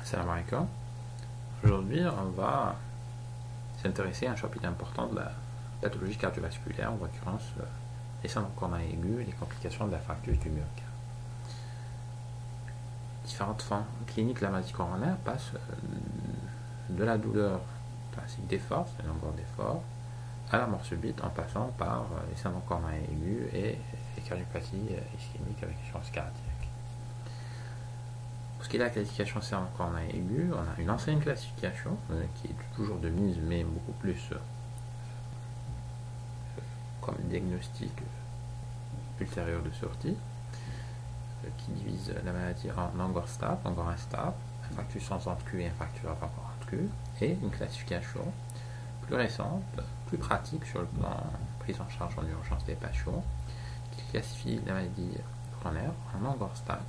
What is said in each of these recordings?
Salam alaikum. Aujourd'hui, on va s'intéresser à un chapitre important de la pathologie cardiovasculaire, en l'occurrence les syndromes coronariens aigus et les complications de la fracture du myocarde. Différentes formes cliniques de la maladie coronaire passent de la douleur classique d'effort, c'est une longueur d'effort, à la mort subite en passant par les syndromes coronariens aigus et les cardiopathies ischémiques avec insuffisance cardiaque. Pour ce qui est de la classification syndrome coronarien aigu, on a une ancienne classification qui est toujours de mise, mais beaucoup plus comme diagnostic ultérieur de sortie, qui divise la maladie en angor stable, angor instable, infarctus sans ventricule et infarctus avant ventricule, et une classification plus récente, plus pratique sur le plan prise en charge en urgence des patients, qui classifie la maladie coronaire en angor stable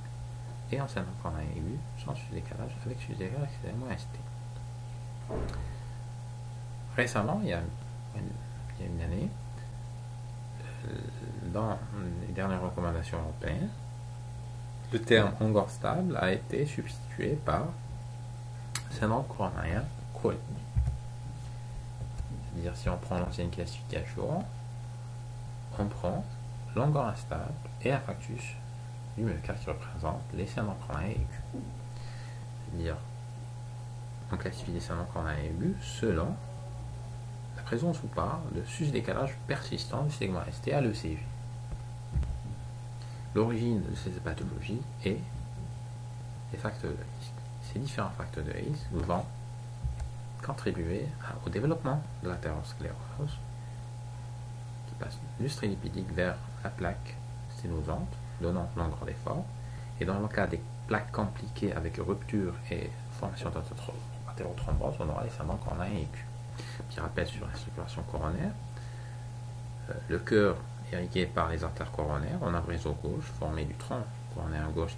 et en syndrome coronarien aigu sans décalage avec décalage extrêmement ST. Récemment, il y a une année, dans les dernières recommandations européennes, le terme angor stable a été substitué par syndrome coronarien chronique. C'est-à-dire, si on prend l'ancienne classification, on prend l'angor instable et infarctus du myocarde qui représente les syndromes coronariens aigus. C'est-à-dire, on classifie les syndromes coronariens aigus selon la présence ou pas de sus-décalage persistant du segment ST à l'ECG. L'origine de ces pathologies est les facteurs de risque. Ces différents facteurs de risque vont contribuer au développement de l'athérosclérose qui passe du strélipidique vers la plaque sténosante, donnant l'angor d'effort. Et dans le cas des plaques compliquées avec rupture et formation d'athérothrombose, on aura les syndromes coronariens aigus. Petit rappel sur la circulation coronaire. Le cœur est irrigué par les artères coronaires, on a un réseau gauche formé du tronc coronaire gauche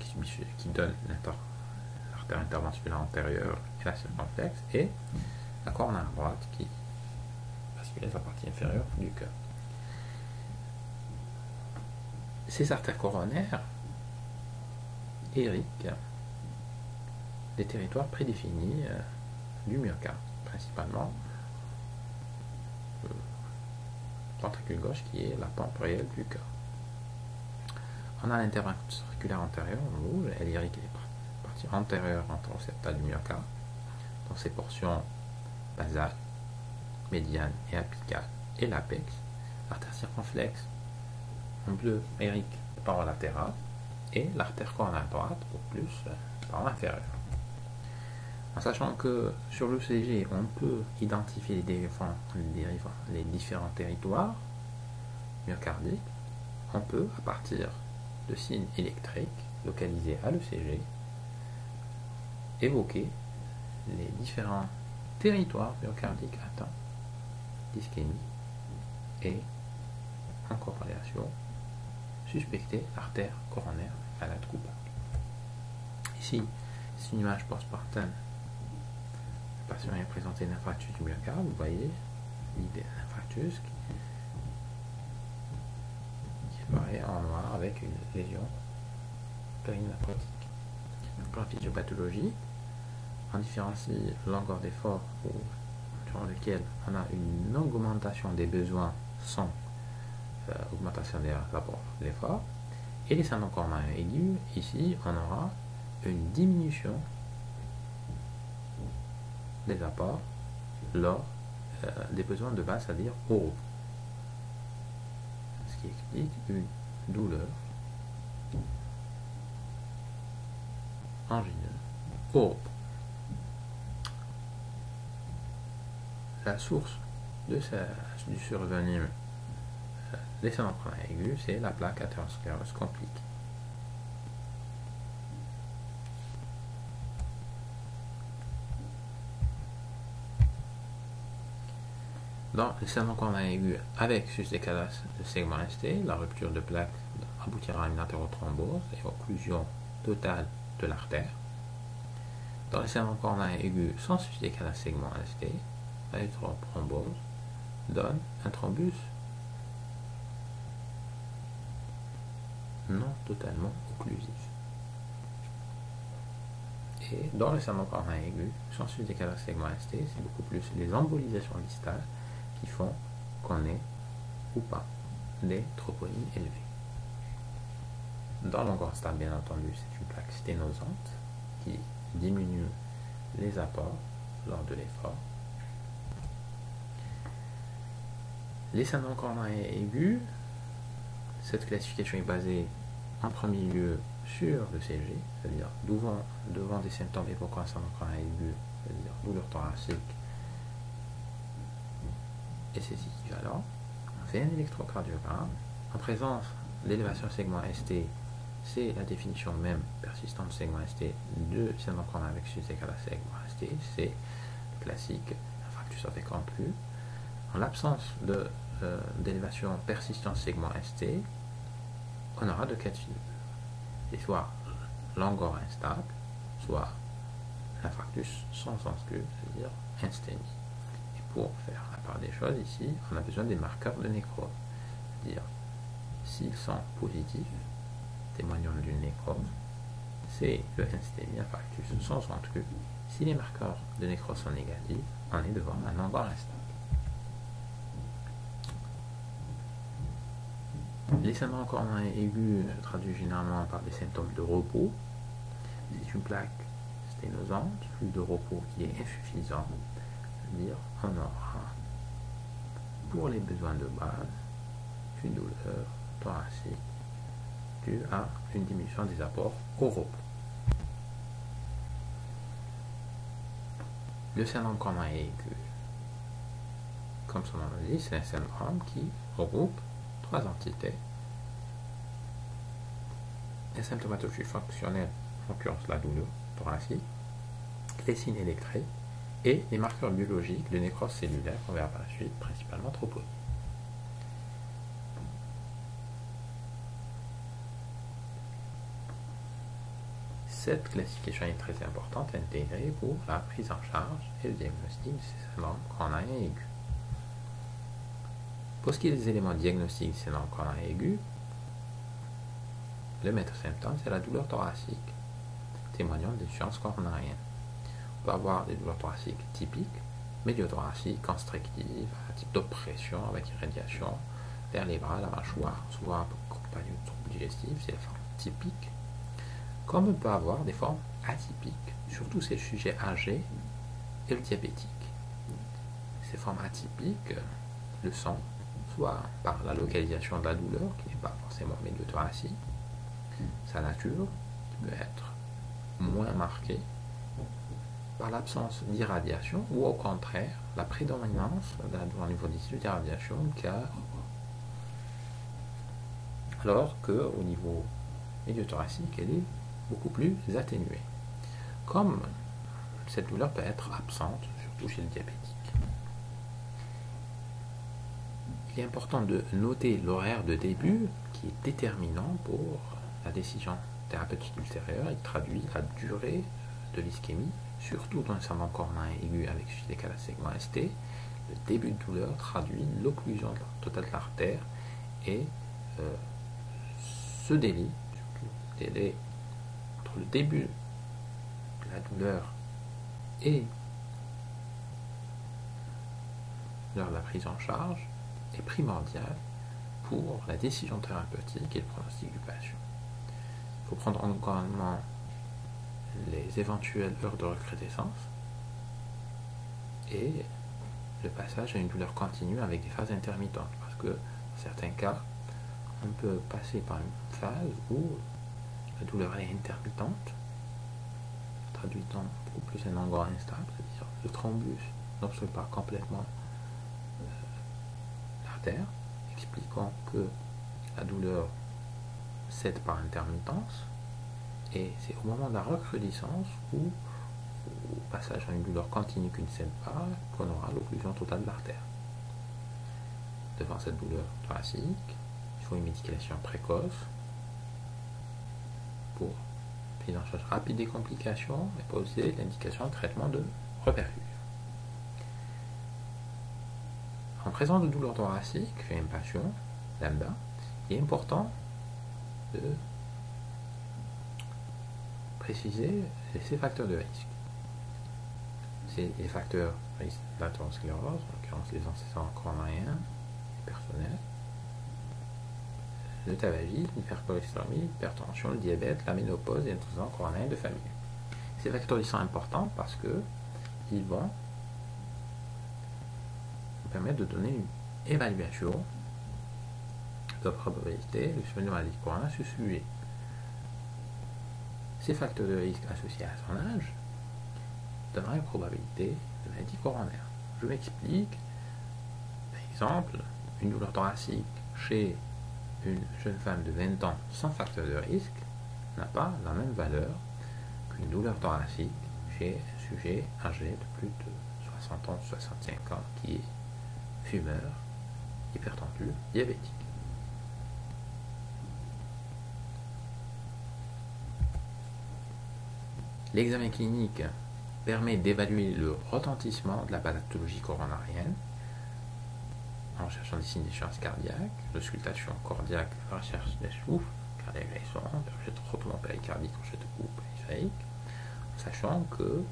qui donne l'artère interventionnelle antérieure et la circonflexe, et la coronaire droite qui vascularise la partie inférieure du cœur. Ces artères coronaires irriguent des territoires prédéfinis du myocarde, principalement ventricule gauche qui est la pompe réelle du cœur. On a l'interventriculaire antérieure en rouge, elle irrigue les parties antérieures antéroceptales du myocarde, dans ses portions basales, médiane et apicale, et l'apex. L'artère circonflexe en bleu irrigue les parois latérales, et l'artère coronaire droite pour plus par l'inférieur. En sachant que sur l'ECG, on peut identifier les différents territoires myocardiques, on peut, à partir de signes électriques localisés à l'ECG, évoquer les différents territoires myocardiques atteints d'ischémie et, en corrélation, suspecter l'artère coronaire malade coupable. Ici, c'est une image post-mortem. Le patient est présenté d'un infarctus du myocarde, vous voyez l'idée d'un infarctus qui apparaît en noir avec une lésion périnéphrotique. Le plan physiopathologie, on différencie l'angor d'effort durant lequel on a une augmentation des besoins sans augmentation des rapports d'effort, et les syndromes coronariens aigus, ici on aura une diminution des apports lors des besoins de base, c'est-à-dire au repos. Ce qui explique une douleur angineuse au repos. La source du survenu des syndromes coronariens aigus, c'est la plaque athérosclérose compliquée. Dans les syndromes coronariens aigus avec sus-décalage de segment ST, la rupture de plaque aboutira à une athérothrombose et occlusion totale de l'artère. Dans les syndromes coronariens aigus sans sus-décalage segment ST, l'athérothrombose donne un thrombus non totalement occlusif. Et dans le syndrome coronarien aigu, sensus décalage segment ST, c'est beaucoup plus les embolisations distales qui font qu'on ait ou pas des troponines élevées. Dans l'ongle instable, bien entendu, c'est une plaque sténosante qui diminue les apports lors de l'effort. Les syndromes coronariens aigus, cette classification est basée en premier lieu sur le CG, c'est-à-dire devant des symptômes évoquant un syndrome coronarien aigu, c'est-à-dire douleur thoracique et ses équivalents. On fait un électrocardiogramme. En présence d'élévation segment ST, c'est la définition même persistante segment ST de syndrome coronarien avec sensus décalage segment ST, c'est le classique infarctus avec ampule. En l'absence d'élévation persistante segment ST, on aura deux cas de figure. Et soit l'angor instable, soit l'infarctus sans sens-cul, c'est-à-dire insténie. Et pour faire la part des choses ici, on a besoin des marqueurs de nécrose. C'est-à-dire, s'ils sont positifs, témoignant d'une nécrose, c'est le insténie, infarctus sans sens-cul. Si les marqueurs de nécrose sont négatifs, on est devant un angor instable. Les syndromes coronariens aigus se traduisent généralement par des symptômes de repos. C'est une plaque sténosante, flux de repos qui est insuffisant. C'est-à-dire on aura, pour les besoins de base, une douleur thoracique due à une diminution des apports au repos. Le syndrome coronarien aigu, comme son nom l'indique, c'est un syndrome qui regroupe trois entités. La symptomatologie fonctionnelle, en l'occurrence la douleur thoracique, les signes électriques et les marqueurs biologiques de nécrose cellulaire qu'on verra par la suite, principalement troponines. Cette classification est très importante à intégrer pour la prise en charge et le diagnostic de ces syndromes coronariens aigus. Pour ce qui est des éléments diagnostiques du syndrome coronarien aigu, le maître symptôme, c'est la douleur thoracique, témoignant d'insuffisance coronarienne. On peut avoir des douleurs thoraciques typiques, médiothoraciques, constrictives, à type d'oppression avec irradiation vers les bras, la mâchoire, souvent accompagnée de troubles digestifs, c'est la forme typique. Comme on peut avoir des formes atypiques, surtout chez le sujet âgé et le diabétique. Ces formes atypiques le sont soit par la localisation de la douleur, qui n'est pas forcément médiothoracique, sa nature, qui peut être moins marquée, par l'absence d'irradiation, ou au contraire, la prédominance de la douleur au niveau des tissus d'irradiation, alors qu'au niveau médiothoracique, elle est beaucoup plus atténuée. Comme cette douleur peut être absente, surtout chez le diabétique. Il est important de noter l'horaire de début qui est déterminant pour la décision thérapeutique ultérieure. Il traduit la durée de l'ischémie, surtout dans le syndrome coronarien aigu avec sensus décalage segment ST. Le début de douleur traduit l'occlusion totale de l'artère et ce délai, surtout le délai entre le début de la douleur et lors de la prise en charge, est primordial pour la décision thérapeutique et le pronostic du patient. Il faut prendre en compte les éventuelles heures de recrudescence et le passage à une douleur continue avec des phases intermittentes, parce que dans certains cas, on peut passer par une phase où la douleur est intermittente, traduisant beaucoup plus un angor instable, c'est-à-dire le thrombus n'obstrue pas complètement l'artère, expliquant que la douleur cède par intermittence, et c'est au moment de la recrudescence ou au passage à une douleur continue qui ne cède pas qu'on aura l'occlusion totale de l'artère. Devant cette douleur thoracique, il faut une médication précoce pour prise en charge rapide des complications et poser l'indication de traitement de reperfusion. En présence de douleur thoracique chez un patient lambda, il est important de préciser ces facteurs de risque. C'est les facteurs de risque d'athérosclérose, en l'occurrence les antécédents coronariens et personnels, le tabagisme, l'hypercholestérolémie, l'hypertension, le diabète, la ménopause et les antécédents coronariens de famille. Ces facteurs sont importants parce que ils vont nous permettre de donner une évaluation de la probabilité de survenue de maladie coronarienne sur ce sujet. Ces facteurs de risque associés à son âge donnera une probabilité de maladie coronaire. Je m'explique. Par exemple, une douleur thoracique chez une jeune femme de 20 ans sans facteur de risque n'a pas la même valeur qu'une douleur thoracique chez un sujet âgé de plus de 60 ans, 65 ans qui est fumeur, hypertendu, diabétique. L'examen clinique permet d'évaluer le retentissement de la pathologie coronarienne en recherchant des signes d'échéance cardiaque, l'auscultation cardiaque, la recherche des souffles cardiaques récents, la recherche de frottement péricardique, la recherche de coupe périphérique, sachant que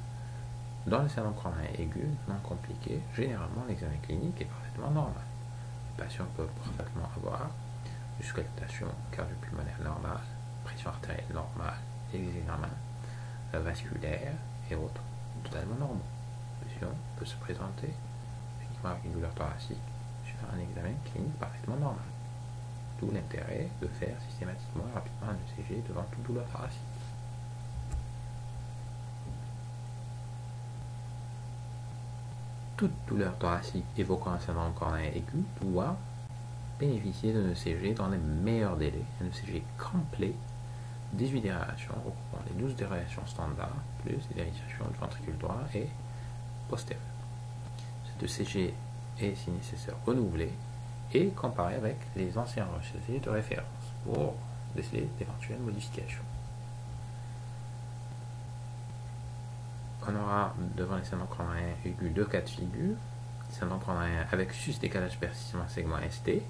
dans le syndrome coronarien aigu non compliqué, généralement l'examen clinique est parfaitement normal. Les patients peuvent parfaitement avoir une auscultation cardio-pulmonaire normale, pression artérielle normale, des examens vasculaires et autres totalement normaux. Le patient peut se présenter uniquement avec une douleur thoracique sur un examen clinique parfaitement normal. D'où l'intérêt de faire systématiquement et rapidement un ECG devant toute douleur thoracique. Toute douleur thoracique évoquant un syndrome coronarien aigu doit bénéficier d'un ECG dans les meilleurs délais, un ECG complet, 18 dérivations regroupant les 12 dérivations standards, plus les dérivations du ventricule droit et postérieur. Cet ECG est, si nécessaire, renouvelé et comparé avec les anciens ECG de référence pour déceler d'éventuelles modifications. On aura devant les syndromes coronariens aigus deux cas de figure. Syndrome coronarien avec sus-décalage persistant segment ST.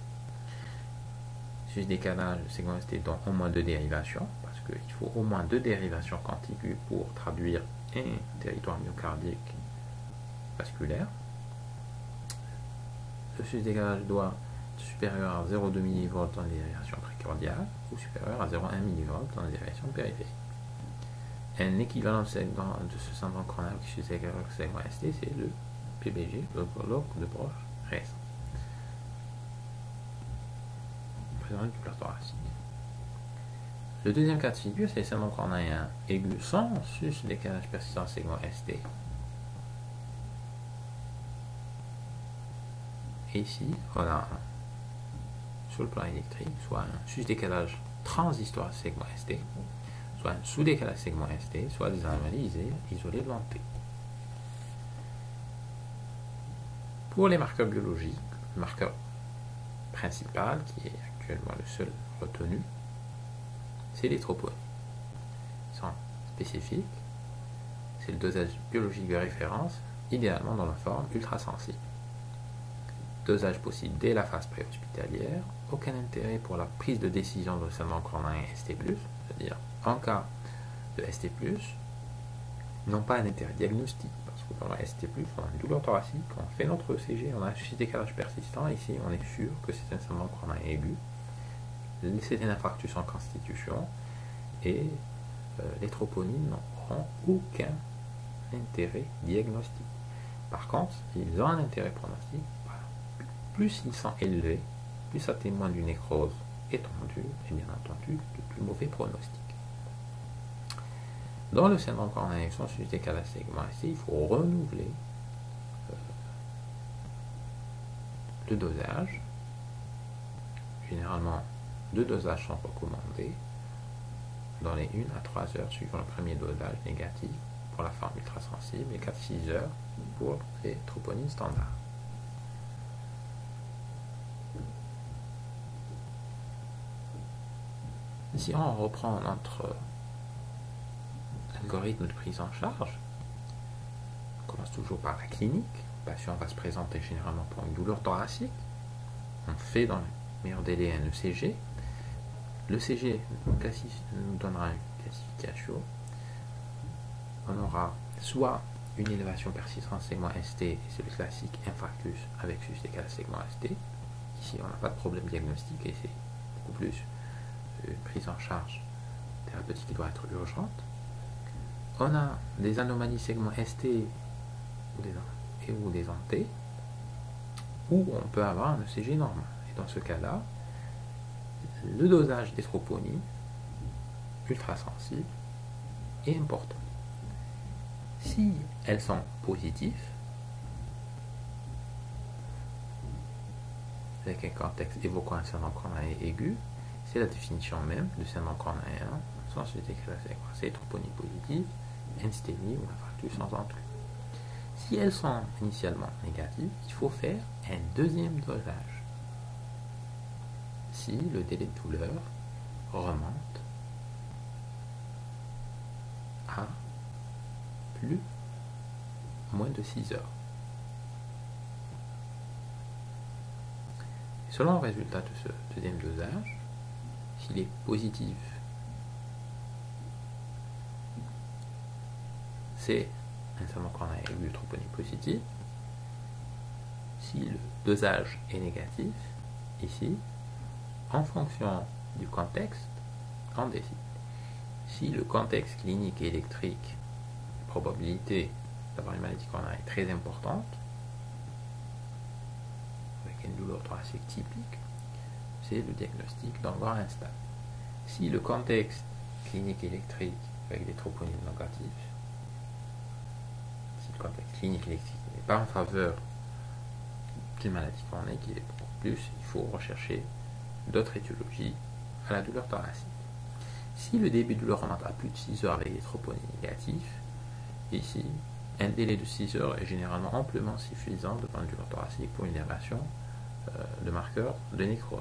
Sus-décalage segment ST dont au moins deux dérivations, parce qu'il faut au moins deux dérivations contiguës pour traduire un territoire myocardique vasculaire. Le sus-décalage doit être supérieur à 0,2 mV dans les dérivations précordiales ou supérieur à 0,1 mV dans les dérivations périphériques. Un équivalent de ce syndrome coronarien avec sus-décalage segment ST, c'est le PBG, le bloc de broche récent. Présente une douleur thoracique. Le deuxième cas de figure, c'est le syndrome coronarien aigu sans sus-décalage persistant segment ST. Et ici, on a sur le plan électrique, soit un sus-décalage transistoire segment ST, soit un sous-décalage segment ST, soit des anomalies isolées de T. Pour les marqueurs biologiques, le marqueur principal, qui est actuellement le seul retenu, c'est les troponines. Ils sont spécifiques, c'est le dosage biologique de référence, idéalement dans la forme ultrasensible. Dosage possible dès la phase préhospitalière, aucun intérêt pour la prise de décision dans le syndrome coronarien ST+, c'est-à-dire en cas de ST+, non pas un intérêt diagnostique, parce que dans la ST+, on a une douleur thoracique, on fait notre ECG, on a un sus-décalage persistant, ici on est sûr que c'est un syndrome coronarien aigu, c'est un infarctus en constitution, et les troponines n'auront aucun intérêt diagnostique. Par contre, ils ont un intérêt pronostique. Plus ils sont élevés, plus ça témoigne d'une nécrose étendue et bien entendu de plus mauvais pronostics. Dans le syndrome coronarien sans sus-décalage segment ST, il faut renouveler le dosage. Généralement, 2 dosages sont recommandés dans les 1 à 3 heures suivant le premier dosage négatif pour la forme ultrasensible et 4-6 heures pour les troponines standards. Si on reprend notre algorithme de prise en charge, on commence toujours par la clinique. Le patient va se présenter généralement pour une douleur thoracique. On fait dans le meilleur délai un ECG. L'ECG nous donnera une classification aura soit une élévation persistante segment ST, et c'est le classique infarctus avec sus égal à segment ST. Ici, on n'a pas de problème diagnostique et c'est beaucoup plus une prise en charge thérapeutique qui doit être urgente. On a des anomalies segment ST ou des ANT, où on peut avoir un ECG normal. Et dans ce cas-là, le dosage des troponines ultrasensibles est important. Si elles sont positives, avec un contexte évoquant un syndrome coronaire aigu, c'est la définition même du syndrome coronaire, sans suite écrasée, c'est troponine positive, instémie ou infarctus sans enclume. Si elles sont initialement négatives, il faut faire un deuxième dosage. Si le délai de douleur remonte à moins de 6 heures. Et selon le résultat de ce deuxième dosage, s'il est positif, c'est un syndrome coronaire aigu troponine positive. Si le dosage est négatif, ici, en fonction du contexte, on décide. Si le contexte clinique et électrique, la probabilité d'avoir une maladie coronaire est très importante, avec une douleur thoracique typique, c'est le diagnostic d'angoisse instable. Si le contexte clinique électrique avec des troponines négatives, si le contexte clinique électrique n'est pas en faveur d'une maladie coronaire, qui est beaucoup plus, il faut rechercher d'autres étiologies à la douleur thoracique. Si le début de douleur remonte à plus de 6 heures avec des troponines négatives, ici, un délai de 6 heures est généralement amplement suffisant devant une douleur thoracique pour une élévation de marqueurs de nécrose.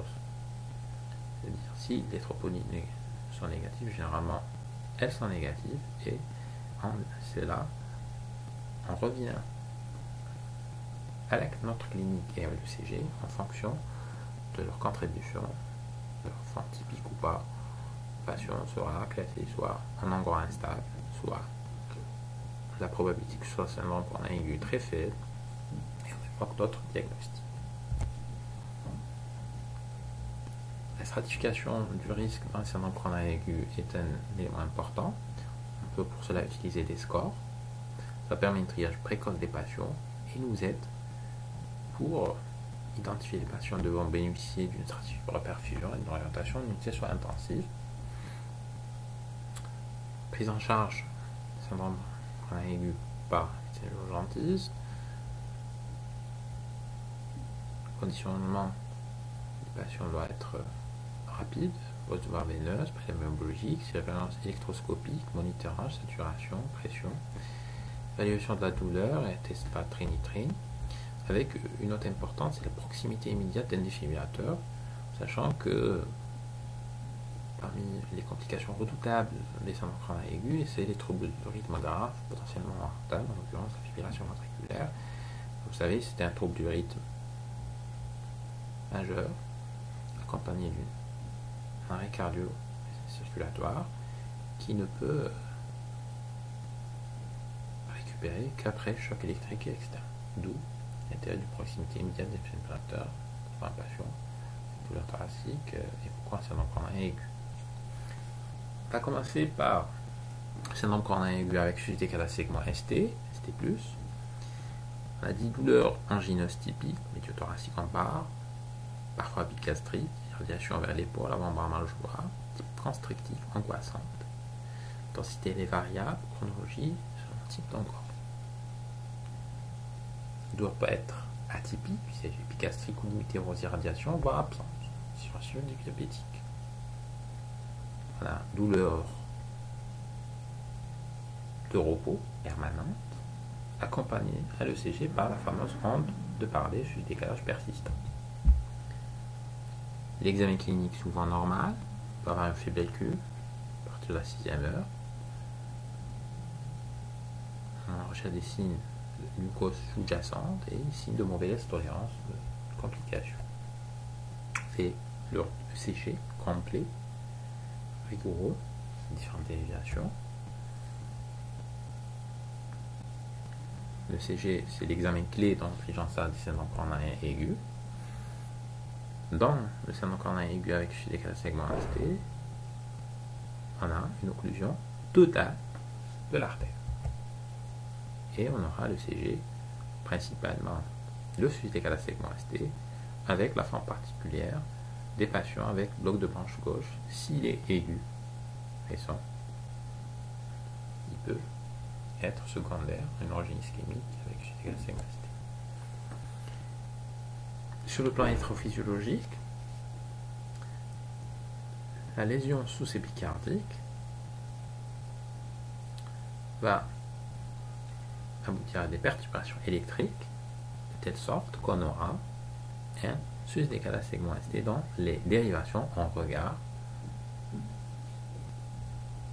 C'est-à-dire, si les troponines sont négatives, généralement, elles sont négatives, et c'est là, on revient à la note clinique et à l'ECG en fonction de leur contribution, de leur forme typique ou pas. Le patient sera classé soit en angoisse instable, soit la probabilité que ce soit un syndrome coronaire aigu très faible, et on évoque d'autres diagnostics. La stratification du risque dans le syndrome coronaire aigu est un élément important. On peut pour cela utiliser des scores. Ça permet un triage précoce des patients et nous aide pour identifier les patients devant bénéficier d'une stratégie de reperfusion et d'une orientation d'une session intensive. Prise en charge du syndrome coronaire aigu par l'urgentiste. Le conditionnement du patient doit être rapide, voie veineuse, prélèvement biologique, surveillance électroscopique, monitorage, saturation, pression, évaluation de la douleur et test par trinitrine, avec une note importante, c'est la proximité immédiate d'un défibrillateur, sachant que parmi les complications redoutables des syndromes coronaires aigus, c'est les troubles de rythme grave, potentiellement mortels, en l'occurrence la fibrillation ventriculaire. Vous savez, c'est un trouble du rythme majeur, accompagné d'un arrêt cardio-circulatoire, qui ne peut récupérer qu'après choc électrique et externe. D'où l'intérêt de proximité immédiate des défibrillateurs pour un patient, douleur thoracique et pourquoi un syndrome coronaire aigu. On va commencer par le syndrome coronaire aigu avec suscité égal à segment ST, ST+. On a dit douleur angineuse typique, médiothoracique en barre, parfois bigastrite, irradiation vers l'épaule, avant-bras maljoie, type constrictif, angoissante. Intensité elle est variable, chronologie, selon le type d'angoisse. Il ne doit pas être atypique, il s'agit bigastrique ou limité aux irradiations, voire absence, situation diabétique. Voilà, douleur de repos permanente, accompagnée à l'ECG par la fameuse onde de parler sur décalage persistant. L'examen clinique souvent normal, peut avoir un faible IQ à partir de la 6e heure. On recherche des signes de glucose sous-jacente et signes de mauvaise tolérance de complications. On fait le ECG complet, rigoureux, différentes déviations. le CG, c'est l'examen clé dans l'intelligence des syndromes coronariens aigus. Dans le syndrome coronarien aigu avec suffisance décalage segment ST, on a une occlusion totale de l'artère. Et on aura le CG, principalement le suffisance décalage segment ST, avec la forme particulière des patients avec bloc de branche gauche, s'il est aigu, et ça, il peut être secondaire à une origine ischémique avec suffisance décalage segment ST. Sur le plan électrophysiologique, la lésion sous-épicardique va aboutir à des perturbations électriques de telle sorte qu'on aura un sus-décalage segment ST dont les dérivations en regard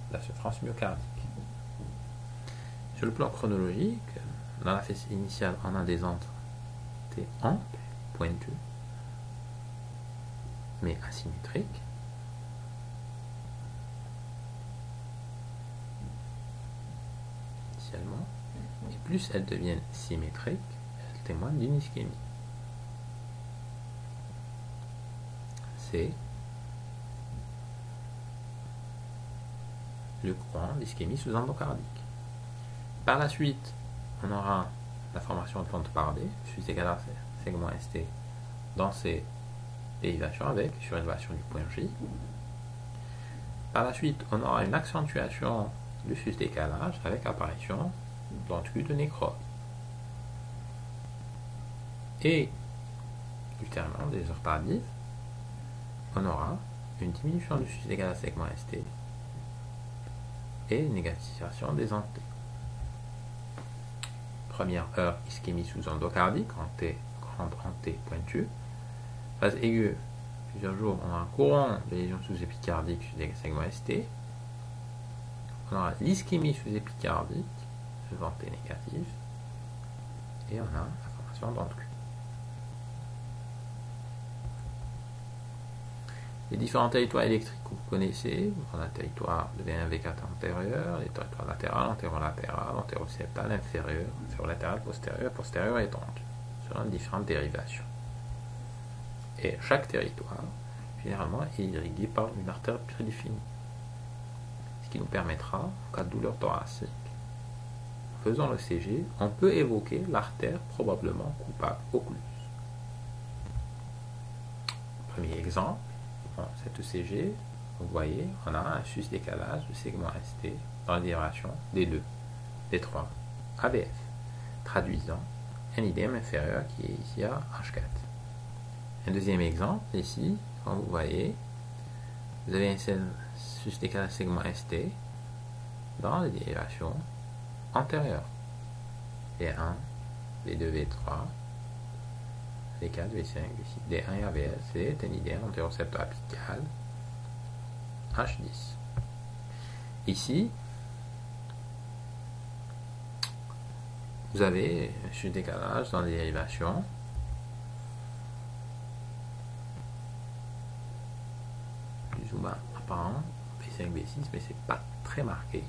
de la souffrance myocardique. Sur le plan chronologique, dans la phase initiale, on a des entrées amples, pointues, mais asymétriques. Initialement, et plus elles deviennent symétriques, elles témoignent d'une ischémie. C'est le courant d'ischémie sous-endocardique. Par la suite, on aura la formation de pente bardée, suffisance décalage segment ST, dans ces dérivations avec surélévation du point J. Par la suite, on aura une accentuation du sus-décalage avec apparition d'anticus de nécrose. Et, ultérieurement, des heures tardives, on aura une diminution du sus-décalage segment ST et une négatisation des antés. Première heure, ischémie sous-endocardique, grande antée pointue. Phase aiguë, plusieurs jours, on a un courant de lésions sous-épicardiques sur des segments ST. On aura l'ischémie sous-épicardique, ventée négative. Et on a la formation d'anticus. Les différents territoires électriques que vous connaissez, on a le territoire de V1, V4 antérieur, les territoires latéral, antérolatéral, antéroseptal, inférieur, inférolatéral, postérieur, postérieur et étendu, selon différentes dérivations. Et chaque territoire, généralement, est irrigué par une artère prédéfinie, ce qui nous permettra, en cas de douleur thoracique, en faisant le CG, on peut évoquer l'artère probablement coupable occluse. Premier exemple. Cette ECG, vous voyez, on a un sus-décalage du segment ST dans la dérivation D2, D3, AVF, traduisant un IDM inférieur qui est ici à H4. Un deuxième exemple, ici, quand vous voyez, vous avez un sus-décalage segment ST dans les dérivations antérieures, V1, V2, V3, V4, V5, V6, D1 et AVS, c'est un IDM antéroseptal apical H10. Ici, vous avez un sus-décalage dans les dérivations plus ou moins apparent, V5, V6, mais c'est pas très marqué.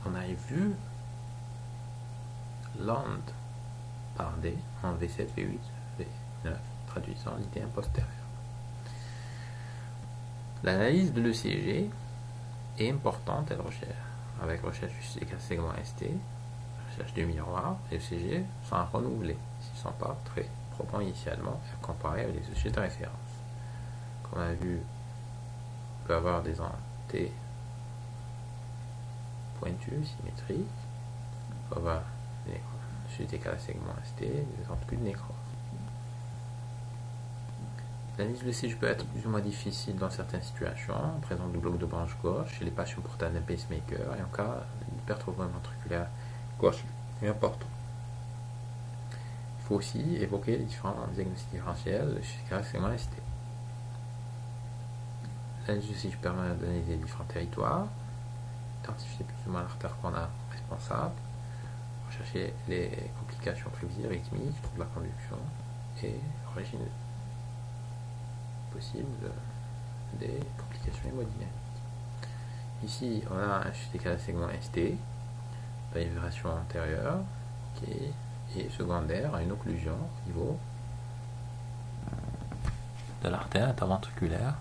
On a vu l'onde par D en V7, V8, V9, traduisant l'IDM postérieur. L'analyse de l'ECG est importante avec recherche du segment ST, recherche du miroir, et l'ECG sont à renouveler s'ils ne sont pas très probants initialement et comparés avec les ECG de référence. Comme on a vu, on peut avoir des antés pointus, symétriques, on peut avoir des décalage segment ST, des anticus de nécrose. L'analyse de l'ECG peut être plus ou moins difficile dans certaines situations, en présence de bloc de branche gauche, chez les patients portant d'un pacemaker, et en cas d'hypertrophie ventriculaire gauche est important. Il faut aussi évoquer les différents diagnostics différentiels chez les décalage segment ST. L'analyse de l'ECG permet d'analyser les différents territoires, identifier plus ou moins l'artère qu'on a responsable, rechercher les complications prévisibles, rythmiques, troubles de la conduction et origine possible des complications hémodynamiques. ici, on a un chute décalage segment ST, une vibration antérieure, okay, et secondaire à une occlusion au niveau de l'artère interventriculaire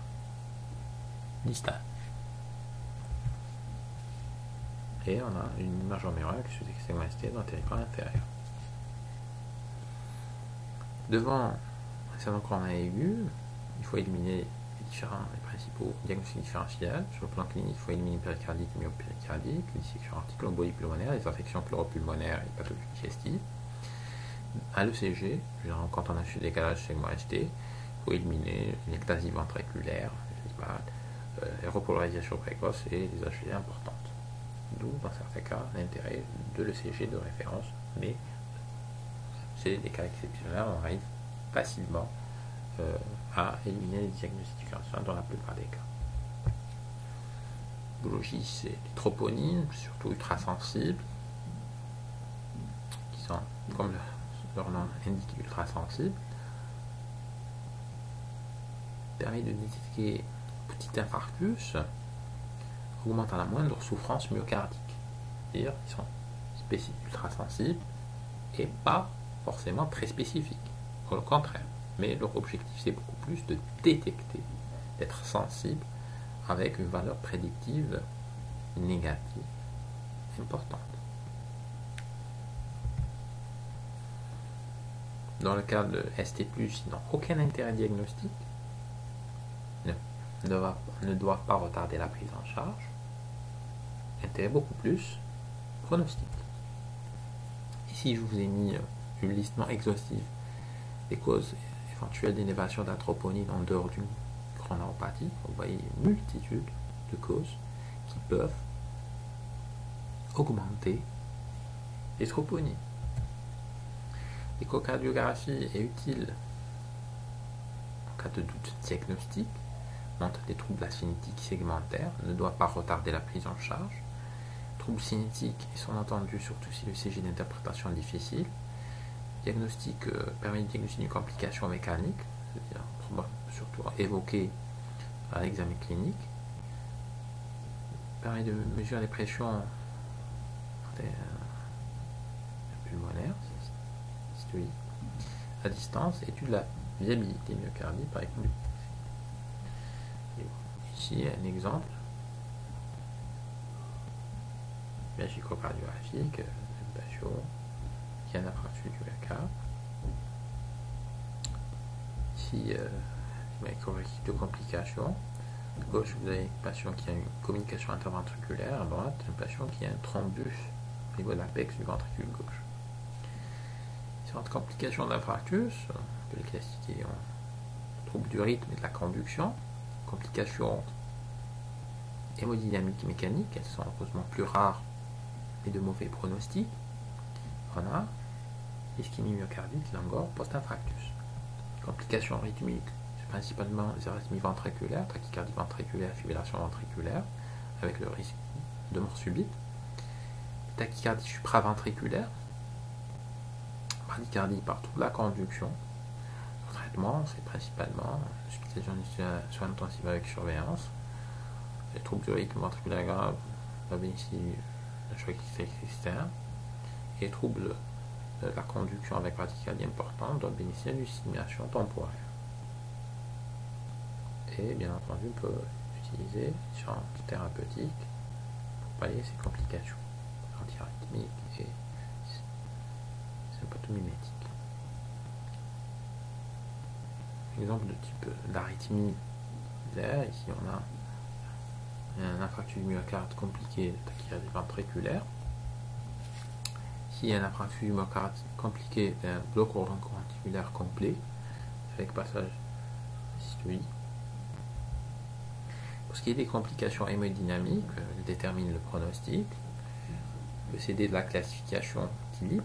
distale. Et on a une image en miroir avec chute décalage segment ST dans le territoire inférieur. Devant un syndrome aigu, il faut éliminer les principaux diagnostics différentiels. Sur le plan clinique, il faut éliminer péricardite et myopéricardique, les dissections articulaires pulmonaires, les infections pleuropulmonaires et les pathologies digestives. À l'ECG, quand on a un décalage segment ST, il faut éliminer l'ectasie ventriculaire, les repolarisation précoce et les HG importantes. D'où, dans certains cas, l'intérêt de l'ECG de référence, mais c'est des cas exceptionnels, on arrive facilement à éliminer les diagnostics différentiels dans la plupart des cas. Biologie, c'est les troponines, surtout ultrasensibles, qui sont, comme leur nom indique, ultrasensibles. Permet de détecter petit infarctus, augmente à la moindre souffrance myocardique. C'est-à-dire qu'ils sont ultrasensibles et pas forcément très spécifiques. Au contraire. Mais leur objectif, c'est beaucoup plus de détecter, d'être sensible avec une valeur prédictive négative importante. Dans le cas de ST+, ils n'ont aucun intérêt diagnostique, ne doivent pas retarder la prise en charge, intérêt beaucoup plus pronostic. Ici, je vous ai mis une liste non exhaustive des causes éventuelle d'élévation de la troponine en dehors d'une chronopathie. Vous voyez une multitude de causes qui peuvent augmenter les troponines. L'échocardiographie est utile en cas de doute diagnostique, montre des troubles cinétiques segmentaires, ne doit pas retarder la prise en charge. Troubles cinétiques sont entendus surtout si le CG d'interprétation est difficile. Diagnostic permet de diagnostiquer une complication mécanique, c'est-à-dire surtout évoquée à l'examen clinique. Permet de mesurer les pressions pulmonaires, systolique, à distance, étude de la viabilité myocardique par écoute. Ici un exemple échocardiographique d'un patient qui a un infarctus du myocarde. Ici, de complications. À gauche, vous avez un patient qui a une communication interventriculaire. À droite, un patient qui a un thrombus au niveau de l'apex du ventricule gauche. Différentes complications d'infarctus, on peut les classifier en troubles du rythme et de la conduction, complications hémodynamiques et mécaniques, elles sont heureusement plus rares et de mauvais pronostics. On a ischémie myocardique, langor, post-infarctus. Complications rythmiques, c'est principalement les arythmies ventriculaires, tachycardie ventriculaire, fibrillation ventriculaire, avec le risque de mort subite. Tachycardie supraventriculaire, bradycardie par toute la conduction. Le traitement, c'est principalement hospitalisation soins intensifs avec surveillance. Les troubles du rythme ventriculaire grave, va bénéficier d'un choc externe. Et les troubles de la conduction avec bradycardie importante doivent bénéficier d'une stimulation temporaire. Et bien entendu, on peut utiliser différentes thérapeutiques pour pallier ces complications antiarythmiques et sympathomimétiques. Exemple de type d'arythmie là, ici on a un infarctus du myocarde compliqué de tachycardie ventriculaire. Ici, il y a un infarctus du myocarde compliqué d'un bloc ventriculaire complet avec passage systolique. Pour ce qui est des complications hémodynamiques, elles déterminent le pronostic. Le CD de la classification TILIP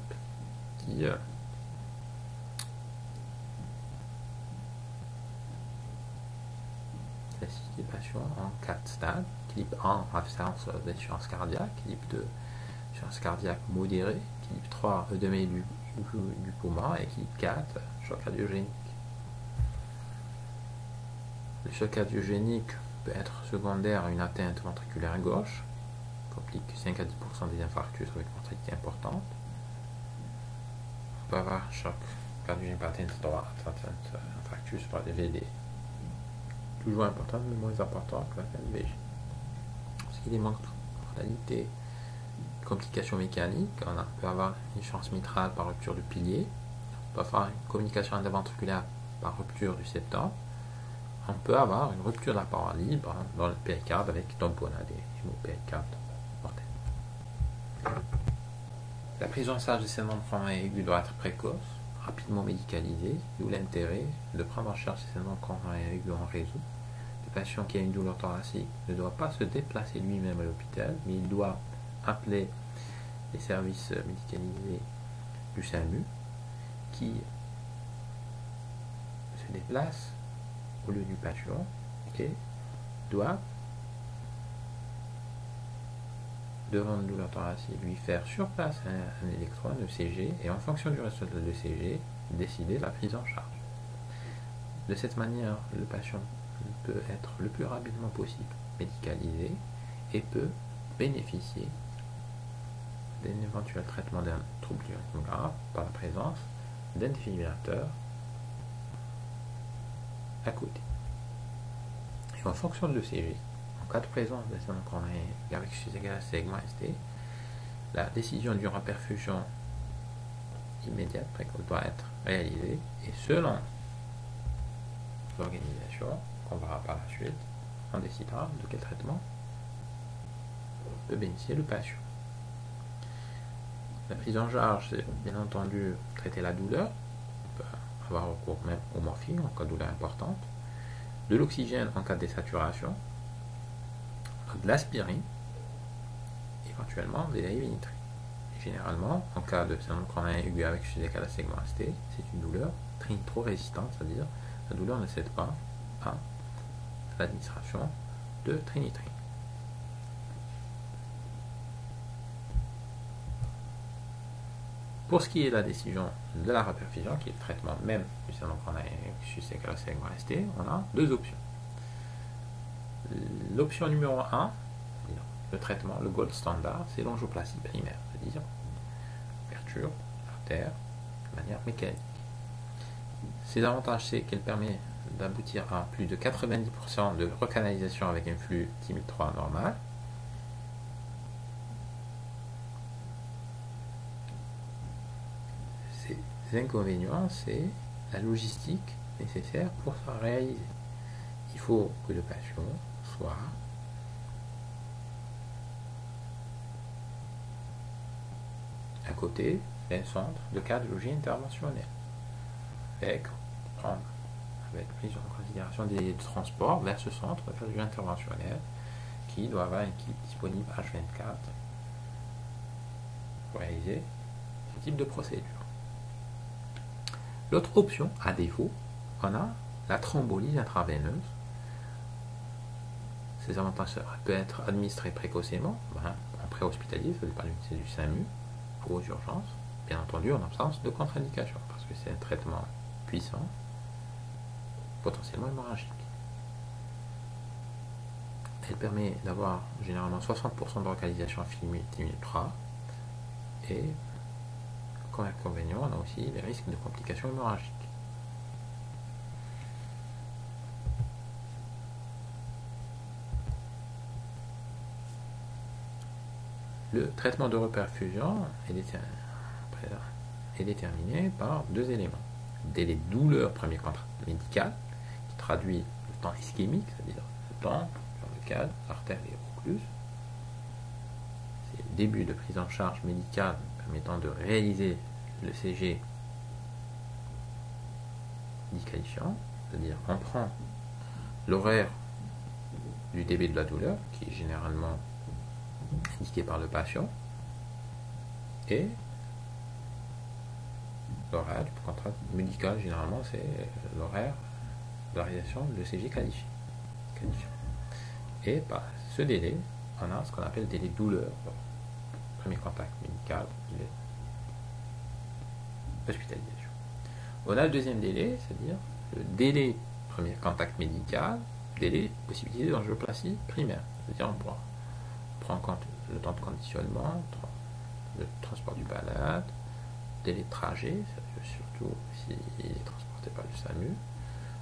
qui classifie les patients en 4 stades. TILIP 1, absence d'insuffisance cardiaque. TILIP 2, insuffisance cardiaque modérée. TILIP 3, œdème du poumon. Et TILIP 4, choc cardiogénique. Le choc cardiogénique peut être secondaire à une atteinte ventriculaire gauche, complique 5 à 10% des infarctus avec mortalité importante. On peut avoir choc cardiogène par atteinte droite, atteinte infarctus par des VD. Toujours importante, mais moins importante que la VG. Ce qui démontre mortalité, complications mécaniques, on peut avoir une chance mitrale par rupture du pilier, on peut avoir une communication interventriculaire par rupture du septum, on peut avoir une rupture de la paroi libre dans le péricarde avec tamponade et hémopéricarde mortel. La prise en charge des saignements de coronary aigus doit être précoce, rapidement médicalisée, d'où l'intérêt de prendre en charge ces saignements de coronary aigus en réseau. Le patient qui a une douleur thoracique ne doit pas se déplacer lui-même à l'hôpital, mais il doit appeler les services médicalisés du SAMU qui se déplacent au lieu du patient et doit, devant une douleur thoracique, lui faire sur place un électro, un ECG, et en fonction du résultat de l'ECG, décider la prise en charge. De cette manière, le patient peut être le plus rapidement possible médicalisé et peut bénéficier d'un éventuel traitement d'un trouble du rythme grave par la présence d'un défibrillateur à côté. Et en fonction de l'ECG, en cas de présence d'un saignement coronary avec suffisance égale à segment ST, la décision d'une reperfusion immédiate précoce doit être réalisée et selon l'organisation qu'on verra par la suite, on décidera de quel traitement peut bénéficier le patient. La prise en charge, c'est bien entendu traiter la douleur, on peut avoir recours même au morphine en cas de douleur importante, de l'oxygène en cas de désaturation, de l'aspirine, éventuellement des inhibiteurs. Généralement, en cas de syndrome coronary aigu avec suffisance égale à segment ST, c'est une douleur trinitro-résistante, c'est-à-dire la douleur ne cède pas à l'administration de trinitrine. Pour ce qui est de la décision de la reperfusion, qui est le traitement même du syndrome coronary avec suffisance égale à segment ST, on a deux options. L'option numéro 1, le traitement, le gold standard, c'est l'angioplastie primaire, c'est-à-dire ouverture artère de manière mécanique. Ses avantages, c'est qu'elle permet d'aboutir à plus de 90% de recanalisation avec un flux TIMI 3 normal. Ses inconvénients, c'est la logistique nécessaire pour se réaliser. Il faut que le patient soit à côté d'un centre de cardiologie interventionnelle, avec prise en considération des transports vers ce centre de cardiologie interventionnelle qui doit avoir une équipe disponible H24 pour réaliser ce type de procédure. L'autre option, à défaut, on a la thrombolyse intraveineuse. Ces avantages peuvent être administrés précocement, en pré-hospitalier, c'est du SAMU, aux urgences, bien entendu en absence de contre-indication, parce que c'est un traitement puissant, potentiellement hémorragique. Elle permet d'avoir généralement 60% de localisation TIMI-3 et comme inconvénient, on a aussi les risques de complications hémorragiques. Le traitement de reperfusion est déterminé par deux éléments. Délai de douleur, premier contact médical, qui traduit le temps ischémique, c'est-à-dire le temps sur lequel l'artère est occluse. C'est le début de prise en charge médicale permettant de réaliser le CG disqualifiant, c'est-à-dire on prend l'horaire du début de la douleur, qui est généralement indiqué par le patient, et l'horaire du contrat médical, généralement, c'est l'horaire de la réalisation de l'ECG qualifié. Et par ce délai, on a ce qu'on appelle le délai de douleur, premier contact médical, hospitalisation. On a le deuxième délai, c'est-à-dire le délai premier contact médical délai, possibilité d'angioplastie primaire. C'est-à-dire on prend en compte le temps de conditionnement, le transport du malade, délai de trajet, surtout s'il est transporté par le SAMU,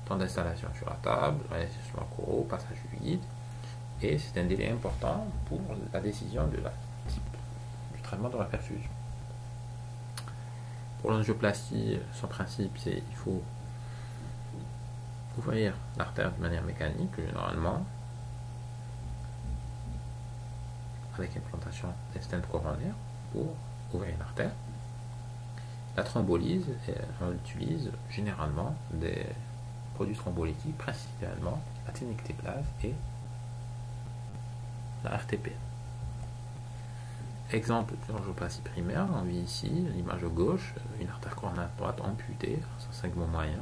temps d'installation sur la table, réalisation en coraux, passage du vide, et c'est un délai important pour la décision du traitement de la perfusion. Pour l'angioplastie, son principe, c'est il faut ouvrir l'artère de manière mécanique, généralement, avec implantation d'un stent coronaire pour ouvrir l'artère. La thrombolyse, on utilise généralement des produits thrombolytiques, principalement la ténectéplase et la RTP. Exemple d'angioplastie primaire, on vit ici, l'image à gauche, une artère coronaire droite amputée, sans segment moyen.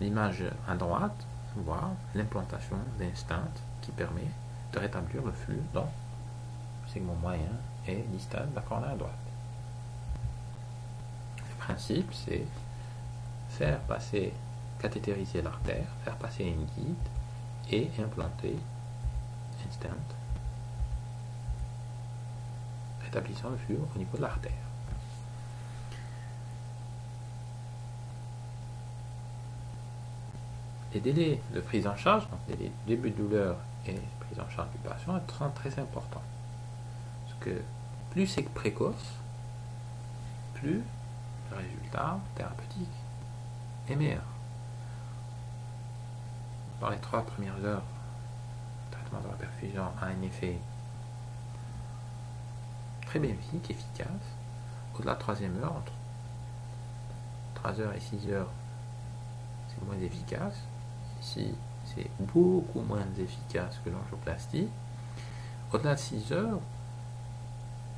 L'image à droite, on voit l'implantation d'un stent qui permet de rétablir le flux dans le segment moyen et distal de la coronaire droite. Le principe, c'est faire passer, cathétériser l'artère, faire passer une guide et implanter un stent rétablissant le flux au niveau de l'artère. Les délais de prise en charge, donc les début de douleur et prise en charge du patient, sont très importants. Parce que plus c'est précoce, plus le résultat thérapeutique est meilleur. Dans les 3 premières heures, le traitement de la perfusion a un effet très bénéfique, efficace. Au-delà de la 3e heure, entre 3 heures et 6 heures, c'est moins efficace. Ici, c'est beaucoup moins efficace que l'angioplastie. Au-delà de 6 heures,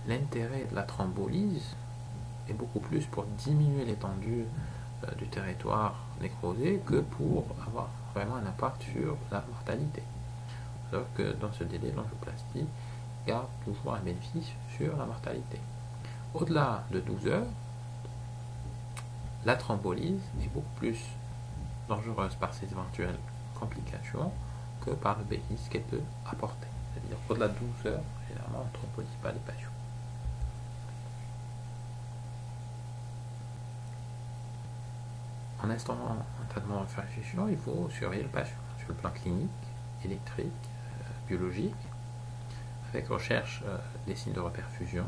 l'intérêt de la thrombolyse est beaucoup plus pour diminuer l'étendue du territoire nécrosé que pour avoir vraiment un impact sur la mortalité. Alors que dans ce délai, l'angioplastie garde toujours un bénéfice sur la mortalité. Au-delà de 12 heures, la thrombolyse est beaucoup plus dangereuse par ses éventuelles complications que par le bénéfice qu'elle peut apporter. C'est-à-dire qu'au-delà de 12 heures, généralement, on ne thrombolise pas les patients. En instaurant un traitement de perfusion, il faut surveiller le patient sur le plan clinique, électrique, biologique, avec recherche des signes de reperfusion.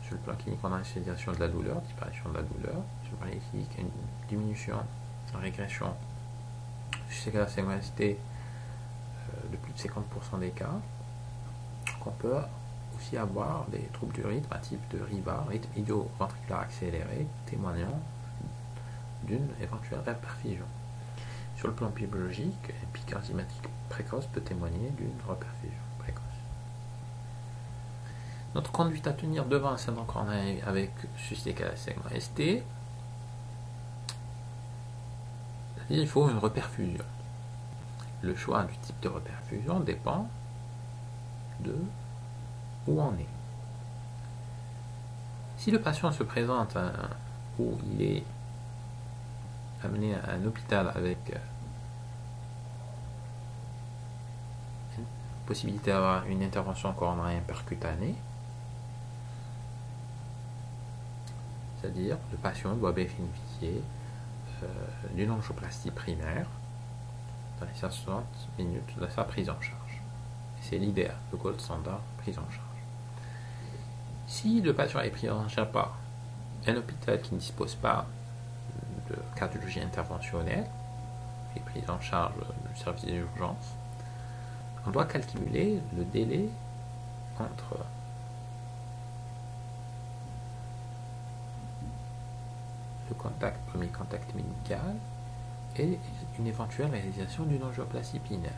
Sur le plan clinique, on a une anesthésiation de la douleur, disparition de la douleur. Sur le plan clinique, une diminution, une régression du CK-ST de plus de 50% des cas. On peut aussi avoir des troubles du rythme à type de RIVA, rythme idioventriculaire accéléré, témoignant d'une éventuelle reperfusion. Sur le plan biologique, un pic enzymatique précoce peut témoigner d'une reperfusion précoce. Notre conduite à tenir devant un syndrome coronaire avec suscité à segment ST, c'est-à-dire il faut une reperfusion. Le choix du type de reperfusion dépend de où on est. Si le patient se présente où il est amené à un hôpital avec une possibilité d'avoir une intervention coronarienne percutanée, c'est-à-dire le patient doit bénéficier d'une angioplastie primaire dans les 60 minutes de sa prise en charge. C'est l'idéal, le gold standard prise en charge. Si le patient est pris en charge par un hôpital qui ne dispose pas de cardiologie interventionnelle et prise en charge du service des urgences, on doit calculer le délai entre le premier contact médical et une éventuelle réalisation d'une angioplastie primaire.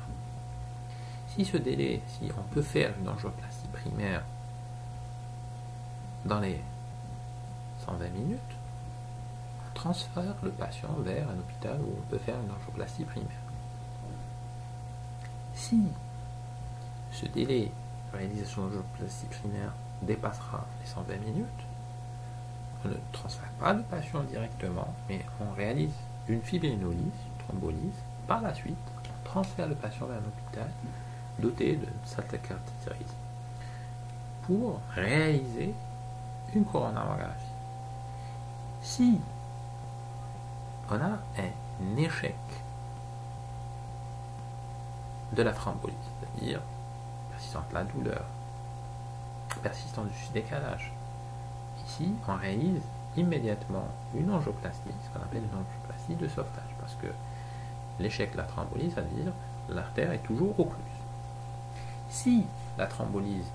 Si ce délai, si on peut faire une angioplastie primaire dans les 120 minutes, on transfère le patient vers un hôpital où on peut faire une angioplastie primaire. Si ce délai de réalisation de l'angioplastie primaire dépassera les 120 minutes, on ne transfère pas le patient directement, mais on réalise une fibrinolyse, une thrombolyse, Par la suite, on transfère le patient vers un hôpital doté de salle de cathétérisme pour réaliser une coronarographie. Si on a un échec de la thrombolyse, c'est-à-dire persistance de la douleur, persistance du décalage, ici on réalise immédiatement une angioplastie, ce qu'on appelle une angioplastie de sauvetage, parce que l'échec de la thrombolyse, c'est-à-dire l'artère est toujours occluse. Si la thrombolyse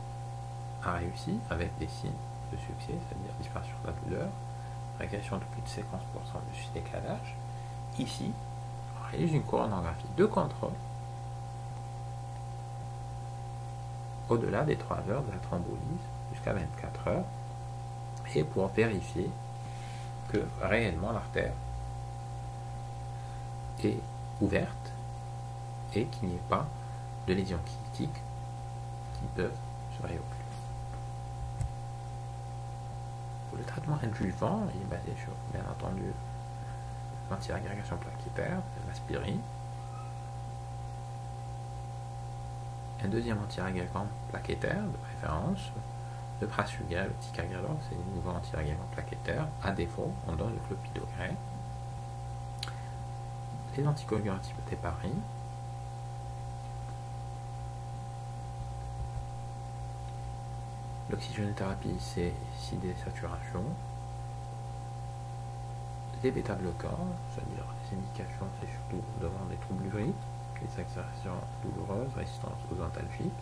a réussi avec des signes de succès, c'est-à-dire disparition de la douleur, régression de plus de 50% du décalage, ici on réalise une coronographie de contrôle au-delà des 3 heures de la thrombolyse jusqu'à 24 heures, et pour vérifier que réellement l'artère est ouverte et qu'il n'y ait pas de lésions critiques qui peuvent se réouvrir. Le traitement adjuvant est basé sur, bien entendu, l'anti-agrégation plaquettaire, l'aspirine. Un deuxième anti-agrégant plaquettaire, de préférence, le prasugrel, le ticagrelor, c'est un nouveau anti-agrégant plaquettaire. À défaut, on donne le clopidogrel. Les anticoagulants type héparine. L'oxygénothérapie, c'est désaturation. Les bêta-bloquants, c'est-à-dire les indications, c'est surtout devant des troubles uriques, les exacerbations douloureuses, résistance aux antalgiques.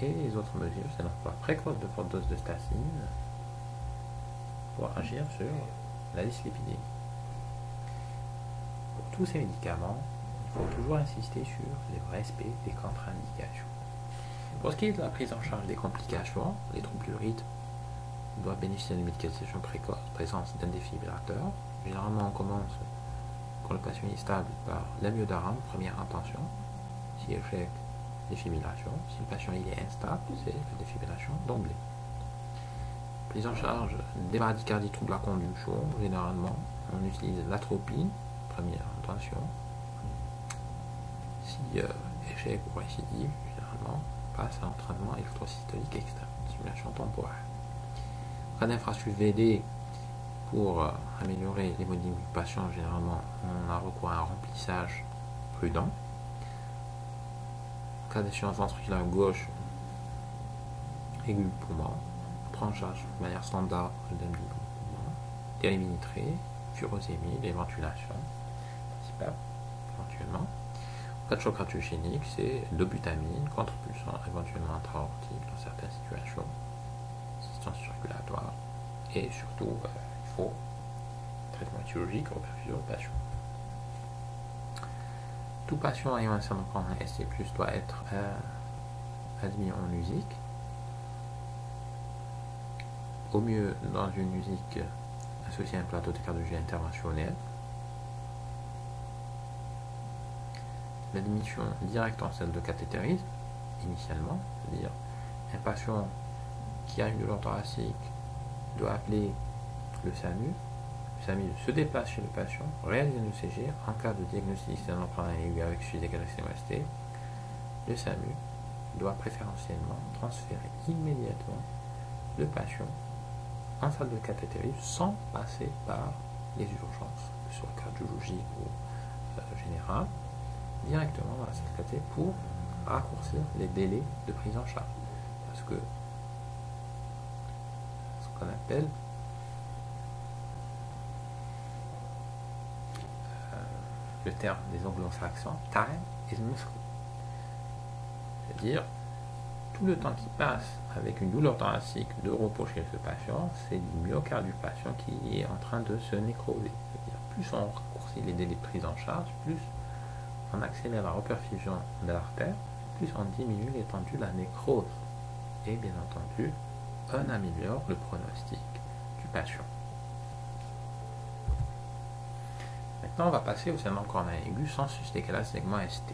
Et les autres mesures, c'est l'emploi précoce de forte dose de statine pour agir sur la dyslipidémie. Pour tous ces médicaments, il faut toujours insister sur le respect des contre-indications. Pour ce qui est de la prise en charge des complications, les troubles du rythme doivent bénéficier d'une médicalisation précoce, présence d'un défibrillateur. Généralement, on commence, quand le patient est stable, par l'amiodarone, première intention. Si échec, défibrillation. Si le patient il est instable, c'est la défibrillation d'emblée. Prise en charge des bradycardies, troubles à conduction. Généralement, on utilise l'atropine, première intention. Si échec ou récidive, généralement, on passe à un traitement électrosystolique externe, stimulation temporaire. Cas d'infrastructure VD, pour améliorer l'hémodynamique du patient, généralement, on a recours à un remplissage prudent. Cas d'insuffisance ventriculaire gauche, aiguë du poumon, on prend en charge de manière standard l'œdème du poumon, téléménitrée, furosémie, les ventilations, éventuellement. En cas de choc cardiogénique, c'est dobutamine, contre-pulsant, éventuellement intra-aortique dans certaines situations, assistance circulatoire, et surtout, il faut traitement chirurgique au perfusion du patient. Tout patient ayant un syndrome coronarien ST+, doit être admis en USIC. Au mieux dans une USIC associée à un plateau de cardiologie interventionnelle. L'admission directe en salle de cathétérisme, initialement, c'est-à-dire un patient qui a une douleur thoracique doit appeler le SAMU. Le SAMU se déplace chez le patient, réalise un ECG. En cas de diagnostic d'un emprunt aigu avec suivi d'égalisation ST, le SAMU doit préférentiellement transférer immédiatement le patient en salle de cathétérisme sans passer par les urgences, que ce soit cardiologie ou générale, directement dans la salle de cathé pour raccourcir les délais de prise en charge. Parce que ce qu'on appelle le terme des anglo-saxons, time is money. C'est-à-dire, tout le temps qui passe avec une douleur thoracique de repos chez ce patient, c'est du myocarde du patient qui est en train de se nécroser. C'est-à-dire, plus on raccourcit les délais de prise en charge, plus on accélère la reperfusion de l'artère, plus on diminue l'étendue de la nécrose. Et bien entendu, on améliore le pronostic du patient. Maintenant, on va passer au syndrome coronarien aigu sans décalage segment ST.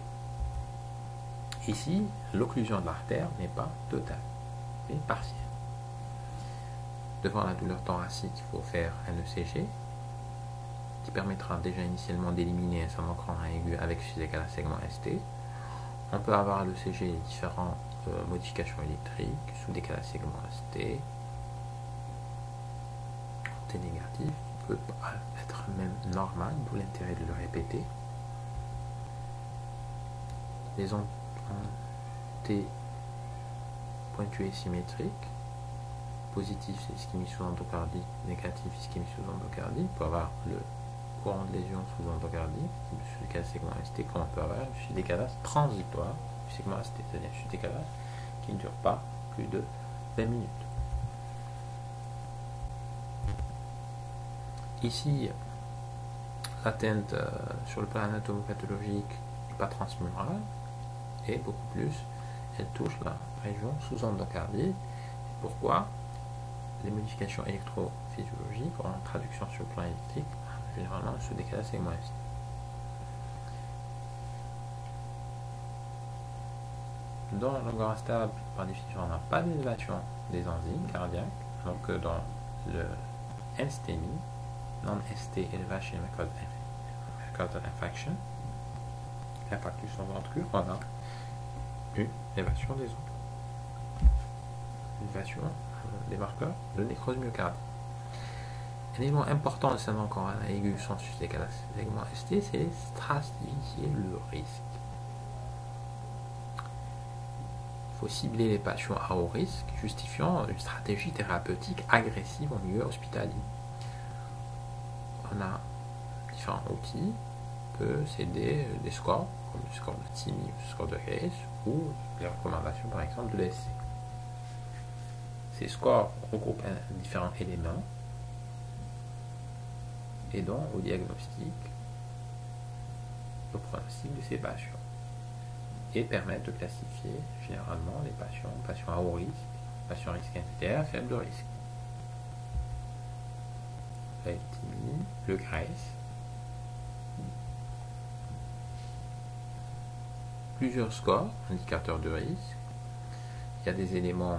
Ici, l'occlusion de l'artère n'est pas totale, mais partielle. Devant la douleur thoracique, il faut faire un ECG, qui permettra déjà initialement d'éliminer un syndrome coronal aigu avec suffisance égale à segment ST. On peut avoir le CG les différentes modifications électriques sous décalage segment ST. T négatif, qui peut être même normal, d'où l'intérêt de le répéter. Les ondes T pointuées symétriques. Positif, c'est ischémie sous endocardie. Négatif, ischémie sous endocardie. On peut avoir le courant de lésion sous endocardie, sous décalage segment ST, comme on peut avoir un décalage transitoire du segment ST, c'est-à-dire un décalage qui ne dure pas plus de 20 minutes. Ici, l'atteinte sur le plan anatomopathologique n'est pas transmurale, et beaucoup plus, elle touche la région sous-endocardie. Pourquoi? Les modifications électrophysiologiques ont une traduction sur le plan électrique, généralement sous décalage segment ST. Dans le longueur instable, par définition, on n'a pas d'élévation des enzymes cardiaques, alors que dans le NSTEMI, non-ST elevation myocardial infarction, l'infarctus ventriculaire, on a une élévation des ondes. Élévation des marqueurs de nécrose myocardique. Un élément important de syndrome coronal aigu sans suffisance décalage segment ST, c'est stratifier le risque. Il faut cibler les patients à haut risque, justifiant une stratégie thérapeutique agressive en milieu hospitalier. On a différents outils, c'est des scores, comme le score de TIMI ou le score de Hayes, ou les recommandations par exemple de l'ESC. Ces scores regroupent différents éléments, aidant au diagnostic, au pronostic de ces patients, et permettent de classifier généralement les patients à haut risque, patients à risque intermédiaire, faible risque. Le TIMI, le GRACE, plusieurs scores, indicateurs de risque. Il y a des éléments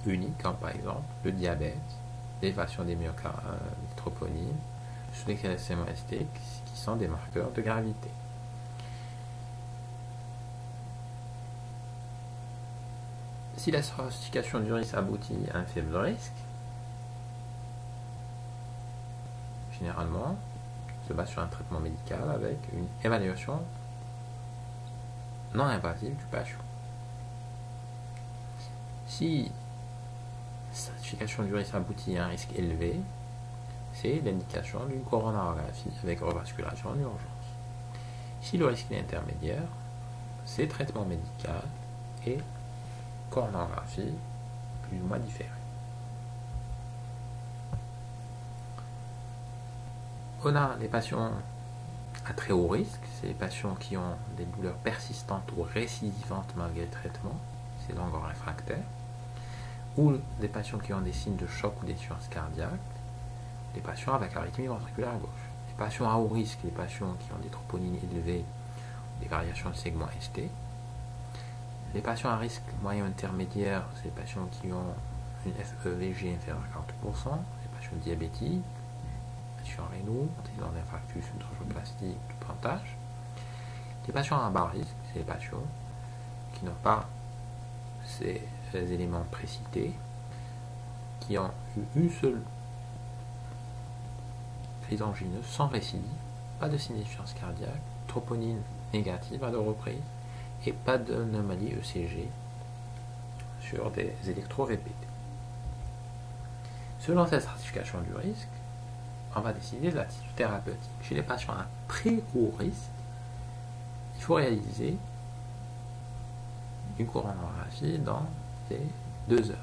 uniques, comme par exemple le diabète, l'élévation des troponines, sous les calcium ST, qui sont des marqueurs de gravité. Si la stratification du risque aboutit à un faible risque, généralement, se base sur un traitement médical avec une évaluation non invasive du patient. Si la stratification du risque aboutit à un risque élevé, c'est l'indication d'une coronarographie avec revascularisation en urgence. Si le risque est intermédiaire, c'est traitement médical et coronarographie plus ou moins différée. On a les patients à très haut risque, c'est les patients qui ont des douleurs persistantes ou récidivantes malgré le traitement, c'est l'angor réfractaire, ou des patients qui ont des signes de choc ou d'insuffisance cardiaque, les patients avec arythmie ventriculaire gauche. Les patients à haut risque, les patients qui ont des troponines élevées, des variations de segment ST. Les patients à risque moyen intermédiaire, c'est les patients qui ont une FEVG inférieure à 40%, les patients diabétiques, patients rénaux, antécédents d'infarctus, une angioplastie, du pontage. Les patients à bas risque, c'est les patients qui n'ont pas ces éléments précités, qui ont eu une seule crise angineuse sans récidive, pas de signe d'insuffisance cardiaque, troponine négative à deux reprises, et pas d'anomalie ECG sur des électros répétés. Selon cette stratification du risque, on va décider de l'attitude thérapeutique. Chez les patients à très haut risque, il faut réaliser une coronarographie dans les 2 heures,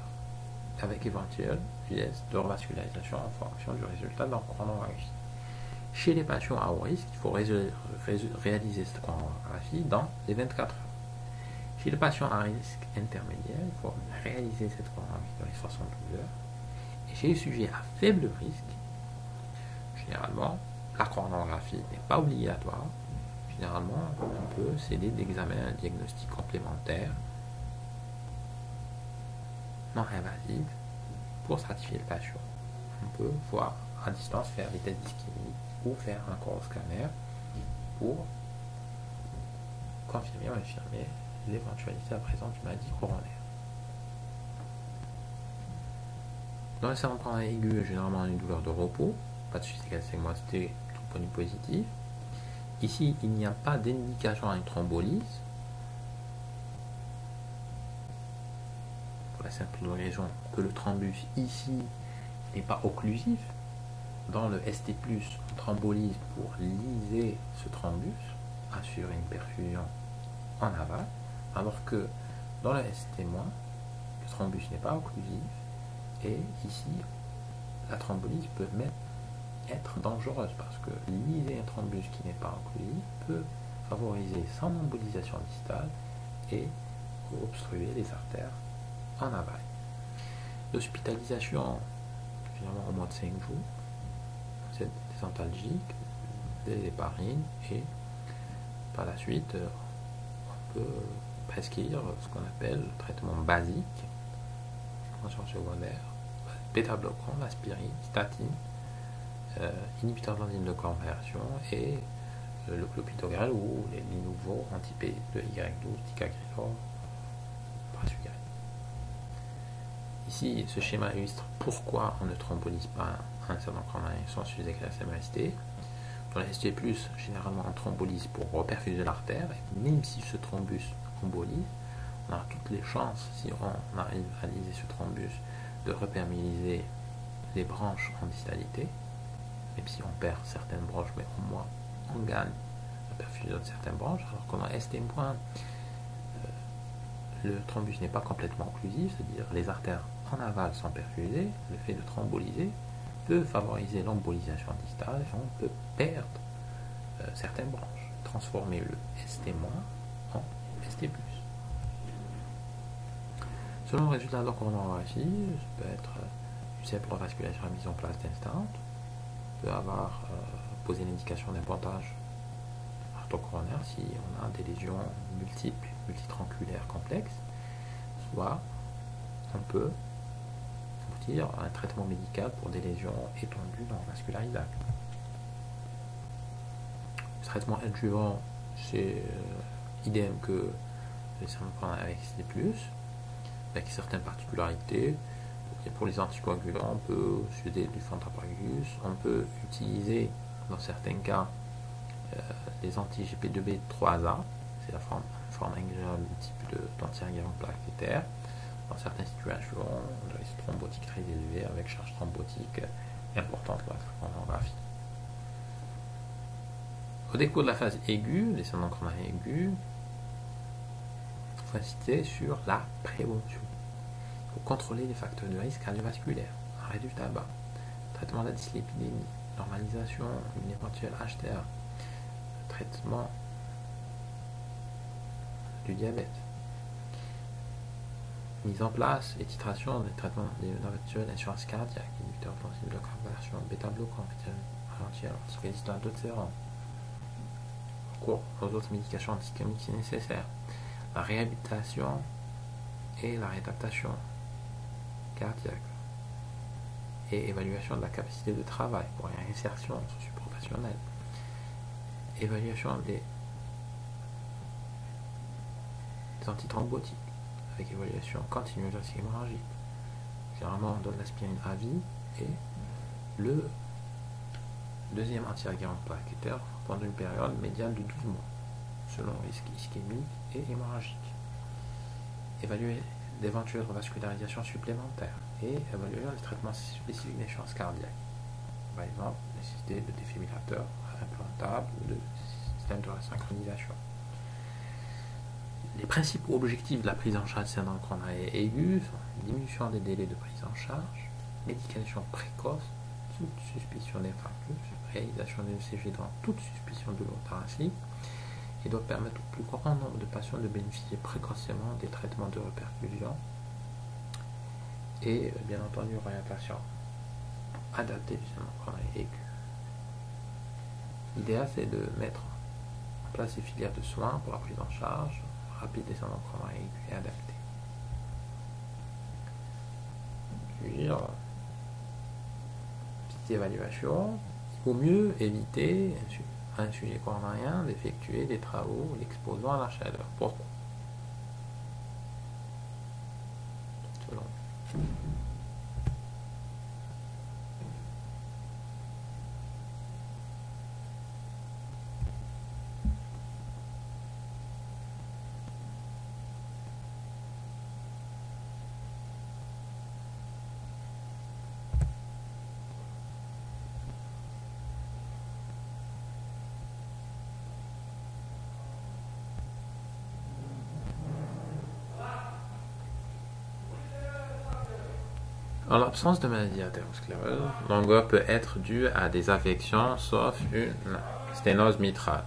avec éventuel geste de revascularisation en fonction du résultat de leur coronarographie. Chez les patients à haut risque, il faut réaliser cette coronarographie dans les 24 heures. Chez les patients à risque intermédiaire, il faut réaliser cette coronarographie dans les 72 heures. Et chez les sujets à faible risque, généralement, la coronarographie n'est pas obligatoire. Généralement, on peut céder d'examens diagnostiques complémentaires non invasifs pour stratifier le patient. On peut voir à distance faire des tests d'ischémie ou faire un corps scanner pour confirmer ou infirmer l'éventualité à présent d'une maladie coronaire. Dans les syndromes coronariens aigus, généralement une douleur de repos, pas de suicide segmenté, tout point positif. Ici, il n'y a pas d'indication à une thrombolyse, pour la simple raison que le thrombus ici n'est pas occlusif. Dans le ST+, on thrombolyse pour liser ce thrombus, assurer une perfusion en aval, alors que dans le ST-, le thrombus n'est pas occlusif, et ici, la thrombolyse peut même être dangereuse, parce que liser un thrombus qui n'est pas occlusif peut favoriser son embolisation distale et obstruer les artères en aval. L'hospitalisation, généralement au moins de 5 jours, c'est des antalgiques, des héparines, et par la suite, on peut prescrire ce qu'on appelle le traitement basique, prévention secondaire, bêta-bloquant, aspirine, statine, inhibiteur de l'enzyme de conversion et le clopidogrel ou les nouveaux anti-P de Y12, ticagrelor, prasugrel. Ici, ce schéma illustre pourquoi on ne thrombolyse pas un syndrome coronarien sans suffisance de la ST. Dans la ST+, généralement on thrombolyse pour reperfuser l'artère, et même si ce thrombus embolise, on a toutes les chances, si on arrive à liser ce thrombus, de reperméabiliser les branches en distalité, même si on perd certaines branches, mais au moins on gagne la perfusion de certaines branches, alors qu'on a ST-, le thrombus n'est pas complètement occlusif, c'est-à-dire les artères en aval sont perfusées, le fait de thromboliser peut favoriser l'embolisation distale et on peut perdre certaines branches, transformer le ST- en ST+. Selon le résultat de la coronarographie, ça peut être une simple revascularisation à mise en place d'instant, peut avoir posé l'indication d'un pontage arthrocoronaire si on a des lésions multiples, multitranculaires complexes, soit on peut aboutir à un traitement médical pour des lésions étendues non vascularisables. Le traitement adjuvant, c'est idem que les syndromes avec ST+, avec certaines particularités. Et pour les anticoagulants, on peut utiliser du fentrapagus, on peut utiliser dans certains cas les anti-GP2B3A, c'est la forme agréable type d'antiagrément plaquettaire. Dans certaines situations, on a un risque thrombotique très élevé avec charge thrombotique importante pour la coronographie. Au décours de la phase aiguë, les syndromes coronariens aigus, il faut insister sur la prévention. Il faut contrôler les facteurs de risque cardiovasculaire, arrêt du tabac, traitement de la dyslipidémie, normalisation d'une éventuelle HTA, traitement du diabète, mise en place et titration des traitements d'éventuelle insuffisance cardiaque, inhibiteur de l'enzyme de conversion, bêta-bloquant, ralentir lorsqu'il existe d'autres sérum, recours aux autres médications antihistaminiques si nécessaire, la réhabilitation et la réadaptation cardiaque et évaluation de la capacité de travail pour une réinsertion socio-professionnelle, évaluation des antithrombotiques avec évaluation continue de risque hémorragique. Généralement on donne l'aspirine à vie et le deuxième antiagrément plaquettaire pendant une période médiane de 12 mois selon risque ischémique et hémorragique. Évaluer d'éventuelles revascularisations supplémentaires et évaluer les traitements spécifiques d'échéance cardiaque. Par exemple, nécessité de défibrillateurs implantables ou de système de synchronisation. Les principaux objectifs de la prise en charge du syndrome coronarien aigu sont diminution des délais de prise en charge, médication précoce, toute suspicion d'infarctus, réalisation d'une ECG dans toute suspicion de lobe thoracique, et doit permettre au plus grand nombre de patients de bénéficier précocement des traitements de reperfusion et bien entendu une orientation adaptée du syndrome coronarien aigu. L'idéal c'est de mettre en place des filières de soins pour la prise en charge rapide des syndromes coronariens aigus et adaptés. petite évaluation, il vaut mieux éviter un sujet coronarien d'effectuer des travaux l'exposant à la chaleur. Pourquoi? Selon. En l'absence de maladie athéroscléreuse, l'angor peut être dû à des affections sauf une sténose mitrale.